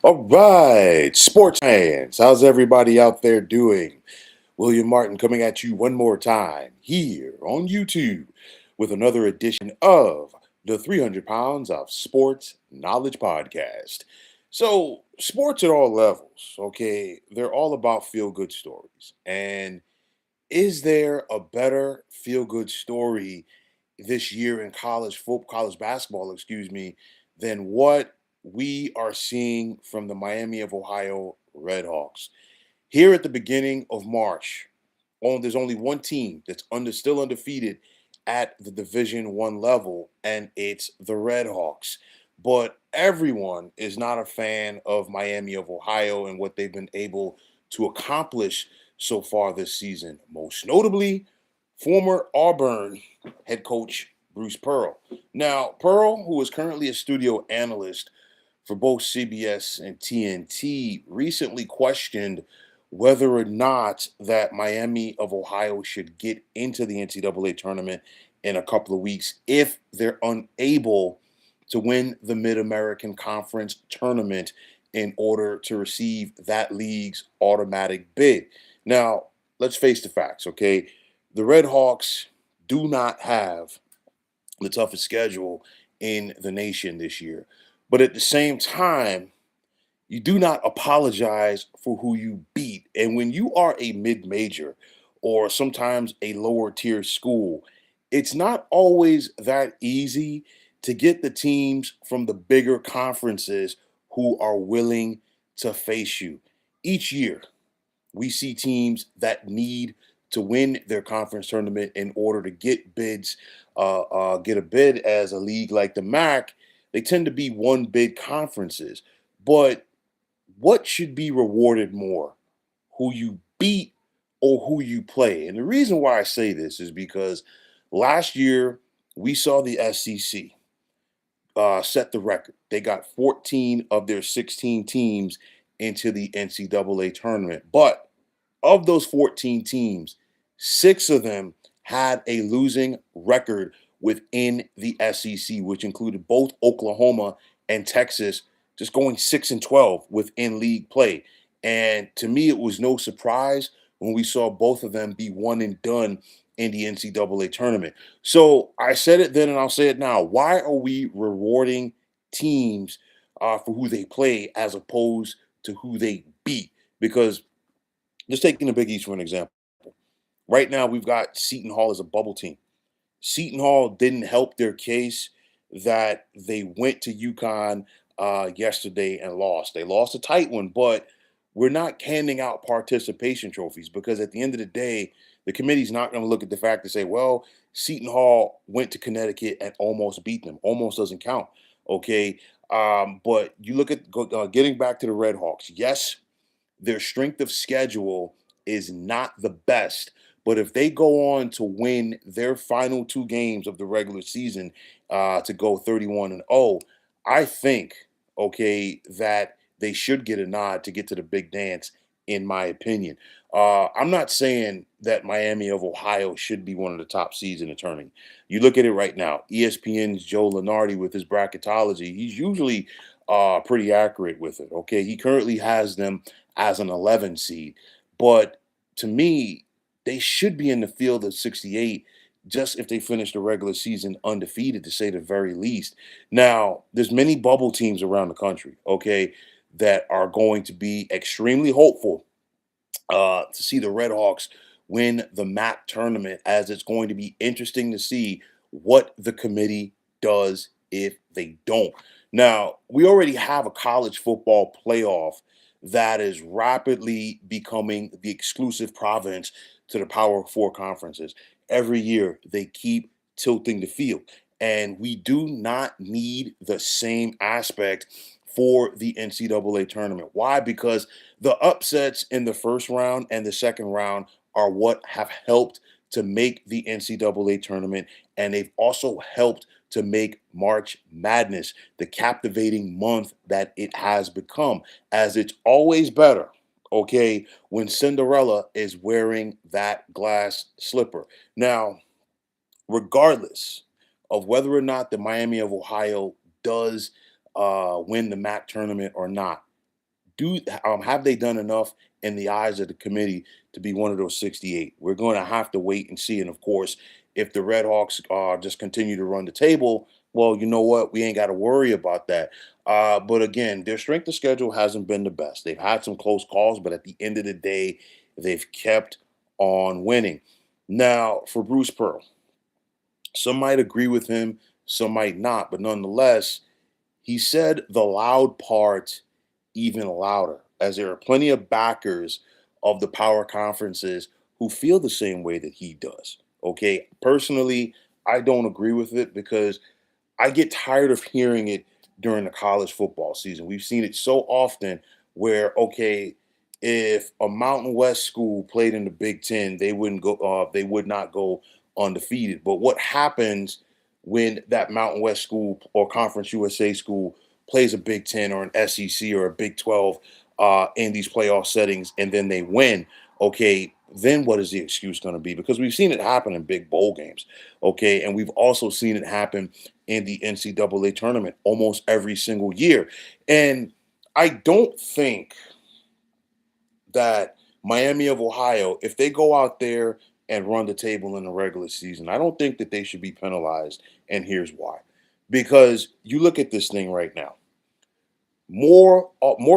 All right, sports fans, how's everybody out there doing? William Martin coming at you one more time here on YouTube with another edition of the 300 Pounds of Sports Knowledge Podcast. So, sports at all levels, okay, they're all about feel good stories. And is there a better feel good story this year in college basketball, excuse me, than what we are seeing from the Miami of Ohio Redhawks? Here at the beginning of March, there's only one team that's still undefeated at the Division One level, and it's the Redhawks. But everyone is not a fan of Miami of Ohio and what they've been able to accomplish so far this season. Most notably, former Auburn head coach Bruce Pearl. Now, Pearl, who is currently a studio analyst for both CBS and TNT, recently questioned whether or not that Miami of Ohio should get into the NCAA tournament in a couple of weeks if they're unable to win the Mid-American Conference tournament in order to receive that league's automatic bid. Now, let's face the facts, okay? The Red Hawks do not have the toughest schedule in the nation this year. But at the same time, you do not apologize for who you beat. And when you are a mid major or sometimes a lower tier school, it's not always that easy to get the teams from the bigger conferences who are willing to face you. Each year, we see teams that need to win their conference tournament in order to get bids, get a bid as a league like the MAC. They tend to be one bid conferences. But what should be rewarded more? Who you beat or who you play? And the reason why I say this is because last year we saw the SEC set the record. They got 14 of their 16 teams into the NCAA tournament. But of those 14 teams, six of them had a losing record within the SEC, which included both Oklahoma and Texas, just going 6-12 within league play. And to me, it was no surprise when we saw both of them be one and done in the NCAA tournament. So I said it then and I'll say it now. Why are we rewarding teams for who they play as opposed to who they beat? Because just taking the Big East for an example. Right now, we've got Seton Hall as a bubble team. Seton Hall didn't help their case that they went to UConn yesterday and lost. They lost a tight one, but we're not handing out participation trophies because at the end of the day, the committee's not going to look at the fact to say, well, Seton Hall went to Connecticut and almost beat them. Almost doesn't count. Okay. But you look at getting back to the Red Hawks. Yes, their strength of schedule is not the best. But if they go on to win their final two games of the regular season to go 31-0, I think, okay, that they should get a nod to get to the big dance, in my opinion. I'm not saying that Miami of Ohio should be one of the top seeds in the tournament. You look at it right now, ESPN's Joe Lunardi with his bracketology, he's usually pretty accurate with it, okay? He currently has them as an 11 seed. But to me, they should be in the field of 68 just if they finish the regular season undefeated, to say the very least. Now, there's many bubble teams around the country, okay, that are going to be extremely hopeful to see the Red Hawks win the MAC tournament, as it's going to be interesting to see what the committee does if they don't. Now, we already have a college football playoff that is rapidly becoming the exclusive province to the Power Four conferences. Every year, they keep tilting the field. And we do not need the same aspect for the NCAA tournament. Why? Because the upsets in the first round and the second round are what have helped to make the NCAA tournament, and they've also helped to make March Madness the captivating month that it has become, as it's always better, okay, when Cinderella is wearing that glass slipper. Now, regardless of whether or not the Miami of Ohio does win the MAC tournament or not, have they done enough in the eyes of the committee to be one of those 68? We're going to have to wait and see. And of course, if the Red Hawks just continue to run the table, well, you know what? We ain't got to worry about that. But again, their strength of schedule hasn't been the best. They've had some close calls, but at the end of the day, they've kept on winning. Now, for Bruce Pearl, some might agree with him, some might not, but nonetheless, he said the loud part even louder, as there are plenty of backers of the power conferences who feel the same way that he does. Okay. Personally, I don't agree with it because I get tired of hearing it during the college football season. We've seen it so often where, okay, if a Mountain West school played in the Big Ten, they would not go undefeated. But what happens when that Mountain West school or Conference USA school plays a Big Ten or an SEC or a Big 12 in these playoff settings and then they win? Okay, then what is the excuse going to be? Because we've seen it happen in big bowl games. Okay, and we've also seen it happen in the NCAA tournament almost every single year. And I don't think that Miami of Ohio, if they go out there and run the table in the regular season, I don't think that they should be penalized. And here's why. Because you look at this thing right now, more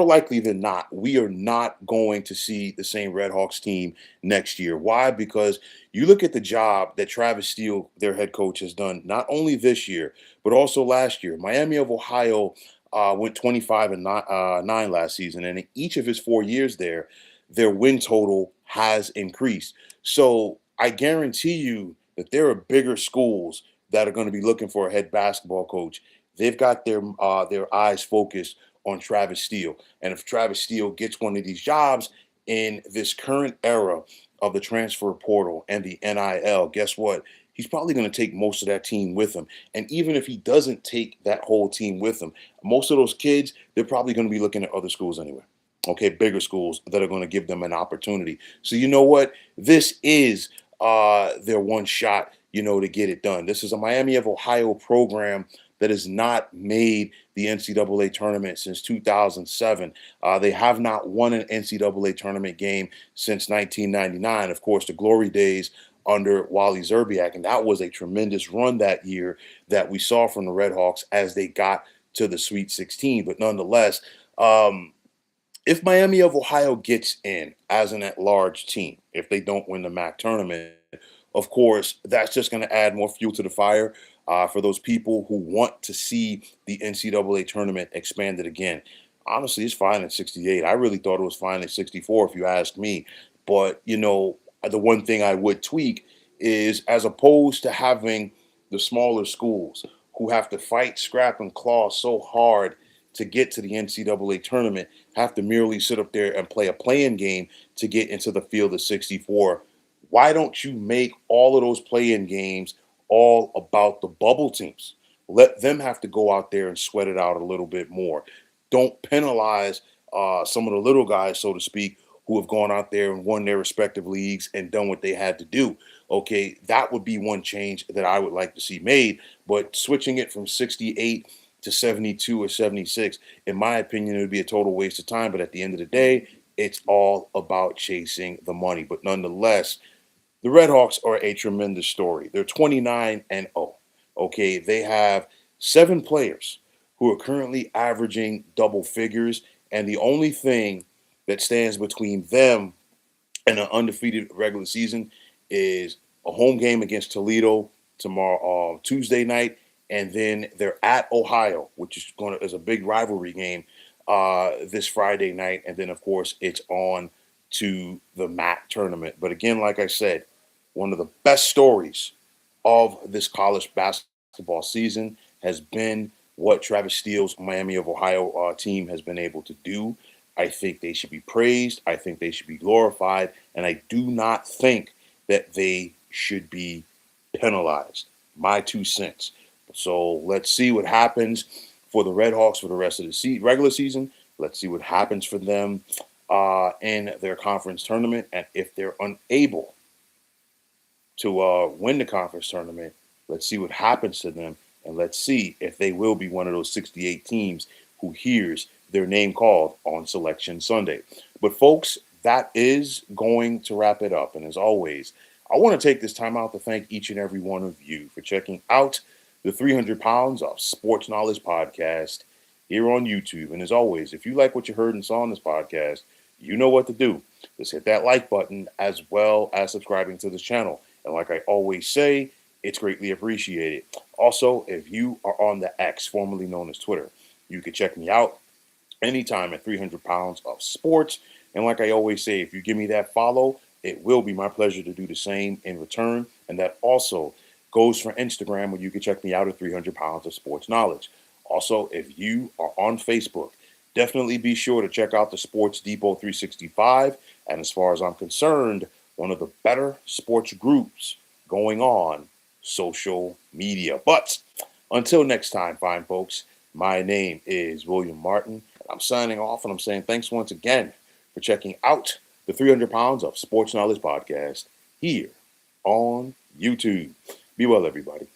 likely than not, we are not going to see the same Red Hawks team next year. Why? Because you look at the job that Travis Steele, their head coach, has done not only this year but also last year. Miami of Ohio went 25 and 9 last season, and in each of his 4 years there, their win total has increased. So I guarantee you that there are bigger schools that are going to be looking for a head basketball coach. They've got their eyes focused on Travis Steele. And if Travis Steele gets one of these jobs in this current era of the transfer portal and the NIL, guess what? He's probably going to take most of that team with him. And even if he doesn't take that whole team with him, most of those kids, they're probably going to be looking at other schools anyway. Okay, bigger schools that are going to give them an opportunity. So you know what? This is their one shot, to get it done. This is a Miami of Ohio program that has not made the NCAA tournament since 2007. They have not won an NCAA tournament game since 1999. Of course, the glory days under Wally Zerbiak, and that was a tremendous run that year that we saw from the Red Hawks as they got to the Sweet 16. But nonetheless, if Miami of Ohio gets in as an at-large team, if they don't win the MAC tournament, of course, that's just going to add more fuel to the fire for those people who want to see the NCAA tournament expanded again. Honestly, it's fine at 68. I really thought it was fine at 64, if you ask me. But, the one thing I would tweak is, as opposed to having the smaller schools who have to fight, scrap, and claw so hard to get to the NCAA tournament, have to merely sit up there and play a playing game to get into the field of 64. Why don't you make all of those play-in games all about the bubble teams? Let them have to go out there and sweat it out a little bit more. Don't penalize some of the little guys, so to speak, who have gone out there and won their respective leagues and done what they had to do. Okay, that would be one change that I would like to see made. But switching it from 68 to 72 or 76, in my opinion, it would be a total waste of time. But at the end of the day, it's all about chasing the money. But nonetheless, the Red Hawks are a tremendous story. They're 29 and 0. Okay, they have 7 players who are currently averaging double figures, and the only thing that stands between them and an undefeated regular season is a home game against Toledo tomorrow, Tuesday night, and then they're at Ohio, which is a big rivalry game this Friday night, and then of course it's on to the MAC tournament. But again, like I said, one of the best stories of this college basketball season has been what Travis Steele's Miami of Ohio team has been able to do. I think they should be praised. I think they should be glorified. And I do not think that they should be penalized. My 2 cents. So let's see what happens for the Red Hawks for the rest of the regular season. Let's see what happens for them in their conference tournament. And if they're unable to win the conference tournament, let's see what happens to them. And let's see if they will be one of those 68 teams who hears their name called on Selection Sunday. But, folks, that is going to wrap it up. And as always, I want to take this time out to thank each and every one of you for checking out the 300 Pounds of Sports Knowledge podcast here on YouTube. And as always, if you like what you heard and saw on this podcast, you know what to do. Just hit that like button as well as subscribing to this channel. And like I always say, it's greatly appreciated. Also, if you are on the X, formerly known as Twitter, you can check me out anytime at 300 Pounds of Sports. And like I always say, if you give me that follow, it will be my pleasure to do the same in return. And that also goes for Instagram, where you can check me out at 300 Pounds of Sports Knowledge. Also, if you are on Facebook, definitely be sure to check out the Sports Depot 365. And as far as I'm concerned, one of the better sports groups going on social media. But until next time, fine folks, my name is William Martin. I'm signing off, and I'm saying thanks once again for checking out the 300 Pounds of Sports Knowledge podcast here on YouTube. Be well, everybody.